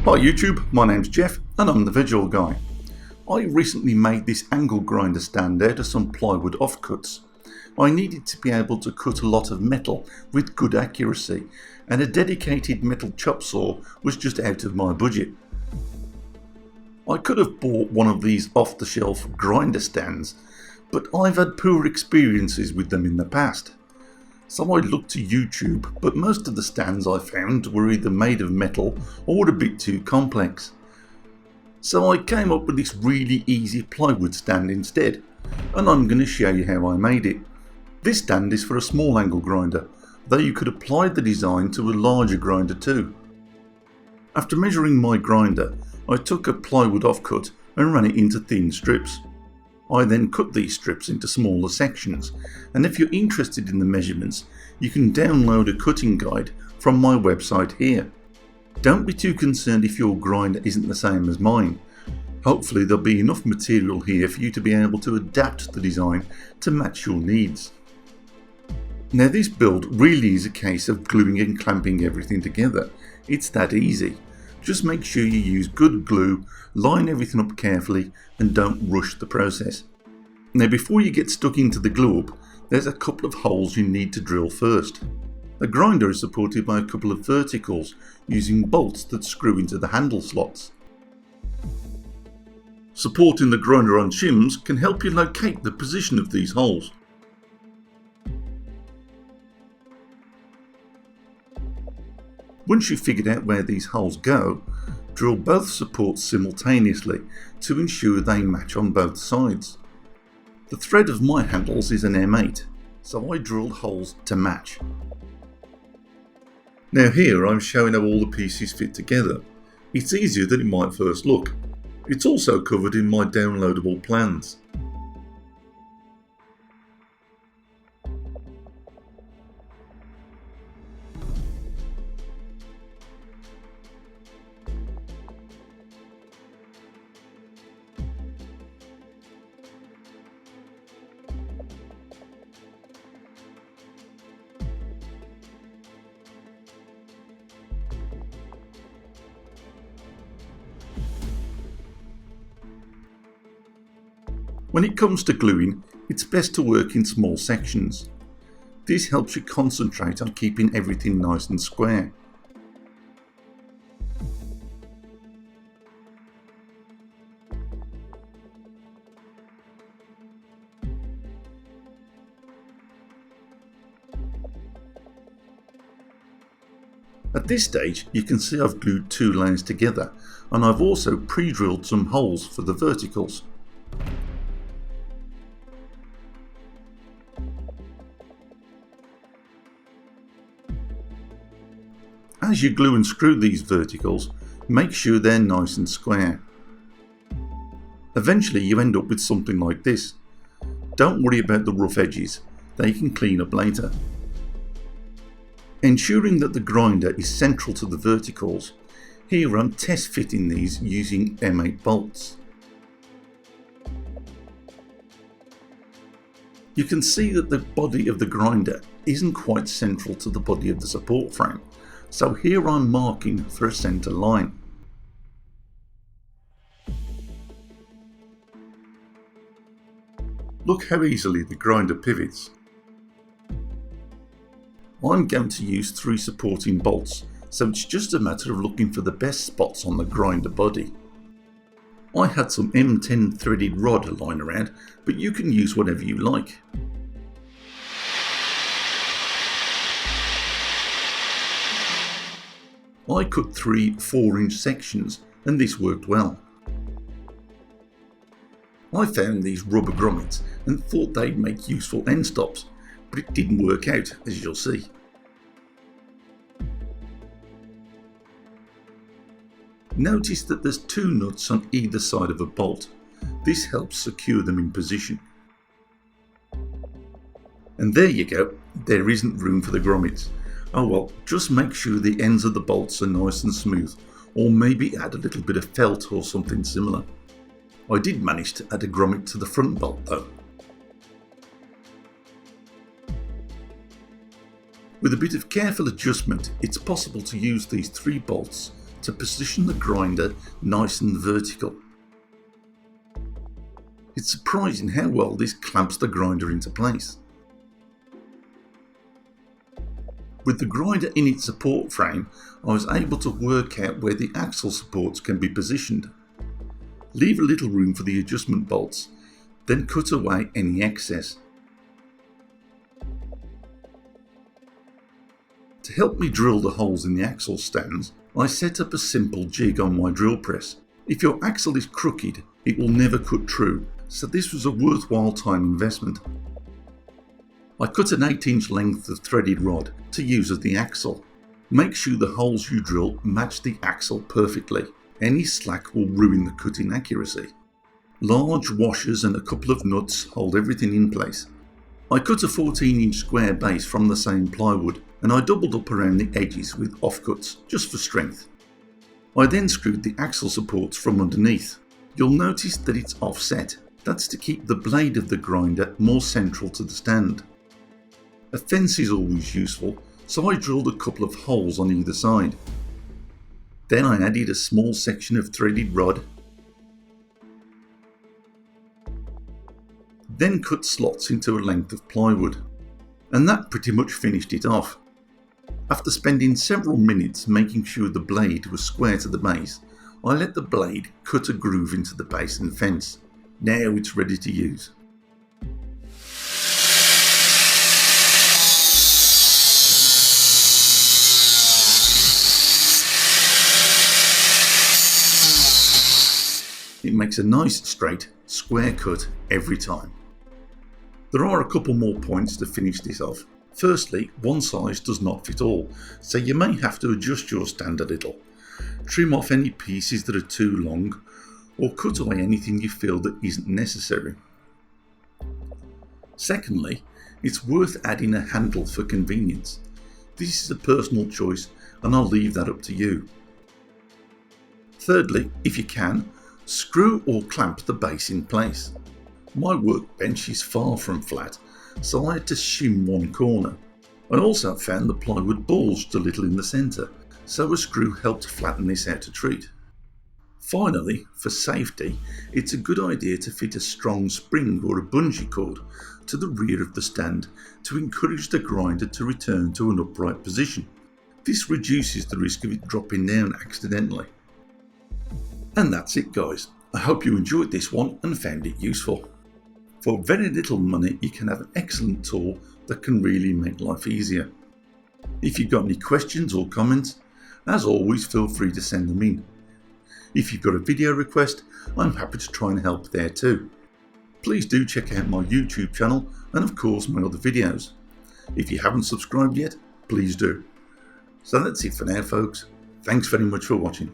Hi YouTube, my name's Jeff and I'm the VegOilGuy. I recently made this angle grinder stand out of some plywood offcuts. I needed to be able to cut a lot of metal with good accuracy, and a dedicated metal chop saw was just out of my budget. I could have bought one of these off-the-shelf grinder stands, but I've had poor experiences with them in the past. So I looked to YouTube, but most of the stands I found were either made of metal or a bit too complex. So I came up with this really easy plywood stand instead, and I'm going to show you how I made it. This stand is for a small angle grinder, though you could apply the design to a larger grinder too. After measuring my grinder, I took a plywood offcut and ran it into thin strips. I then cut these strips into smaller sections, and if you're interested in the measurements, you can download a cutting guide from my website here. Don't be too concerned if your grinder isn't the same as mine. Hopefully there'll be enough material here for you to be able to adapt the design to match your needs. Now this build really is a case of gluing and clamping everything together. It's that easy. Just make sure you use good glue, line everything up carefully and don't rush the process. Now before you get stuck into the glue up, there's a couple of holes you need to drill first. The grinder is supported by a couple of verticals using bolts that screw into the handle slots. Supporting the grinder on shims can help you locate the position of these holes. Once you've figured out where these holes go, drill both supports simultaneously to ensure they match on both sides. The thread of my handles is an M8, so I drilled holes to match. Now here I'm showing how all the pieces fit together. It's easier than it might first look. It's also covered in my downloadable plans. When it comes to gluing, it's best to work in small sections. This helps you concentrate on keeping everything nice and square. At this stage you can see I've glued two lines together, and I've also pre-drilled some holes for the verticals. As you glue and screw these verticals, make sure they're nice and square. Eventually you end up with something like this. Don't worry about the rough edges, they can clean up later. Ensuring that the grinder is central to the verticals, here I'm test fitting these using M8 bolts. You can see that the body of the grinder isn't quite central to the body of the support frame. So here I'm marking for a centre line. Look how easily the grinder pivots. I'm going to use 3 supporting bolts, so it's just a matter of looking for the best spots on the grinder body. I had some M10 threaded rod lying around, but you can use whatever you like. I cut 3 4-inch sections and this worked well. I found these rubber grommets and thought they'd make useful end stops, but it didn't work out, as you'll see. Notice that there's 2 nuts on either side of a bolt. This helps secure them in position. And there you go, there isn't room for the grommets. Oh well, just make sure the ends of the bolts are nice and smooth, or maybe add a little bit of felt or something similar. I did manage to add a grommet to the front bolt though. With a bit of careful adjustment, it's possible to use these 3 bolts to position the grinder nice and vertical. It's surprising how well this clamps the grinder into place. With the grinder in its support frame, I was able to work out where the axle supports can be positioned. Leave a little room for the adjustment bolts, then cut away any excess. To help me drill the holes in the axle stands, I set up a simple jig on my drill press. If your axle is crooked, it will never cut true, so this was a worthwhile time investment. I cut an 8-inch length of threaded rod to use as the axle. Make sure the holes you drill match the axle perfectly. Any slack will ruin the cutting accuracy. Large washers and a couple of nuts hold everything in place. I cut a 14-inch square base from the same plywood, and I doubled up around the edges with offcuts just for strength. I then screwed the axle supports from underneath. You'll notice that it's offset. That's to keep the blade of the grinder more central to the stand. A fence is always useful, so I drilled a couple of holes on either side. Then I added a small section of threaded rod, then cut slots into a length of plywood, and that pretty much finished it off. After spending several minutes making sure the blade was square to the base, I let the blade cut a groove into the base and fence. Now it's ready to use. It makes a nice straight, square cut every time. There are a couple more points to finish this off. Firstly, one size does not fit all, so you may have to adjust your stand a little. Trim off any pieces that are too long, or cut away anything you feel that isn't necessary. Secondly, it's worth adding a handle for convenience. This is a personal choice, and I'll leave that up to you. Thirdly, if you can, screw or clamp the base in place. My workbench is far from flat, so I had to shim one corner. I also found the plywood bulged a little in the centre, so a screw helped flatten this out a treat. Finally, for safety, it's a good idea to fit a strong spring or a bungee cord to the rear of the stand to encourage the grinder to return to an upright position. This reduces the risk of it dropping down accidentally. And that's it, guys. I hope you enjoyed this one and found it useful. For very little money, you can have an excellent tool that can really make life easier. If you've got any questions or comments, as always, feel free to send them in. If you've got a video request, I'm happy to try and help there too. Please do check out my YouTube channel and of course my other videos. If you haven't subscribed yet, please do. So that's it for now, folks. Thanks very much for watching.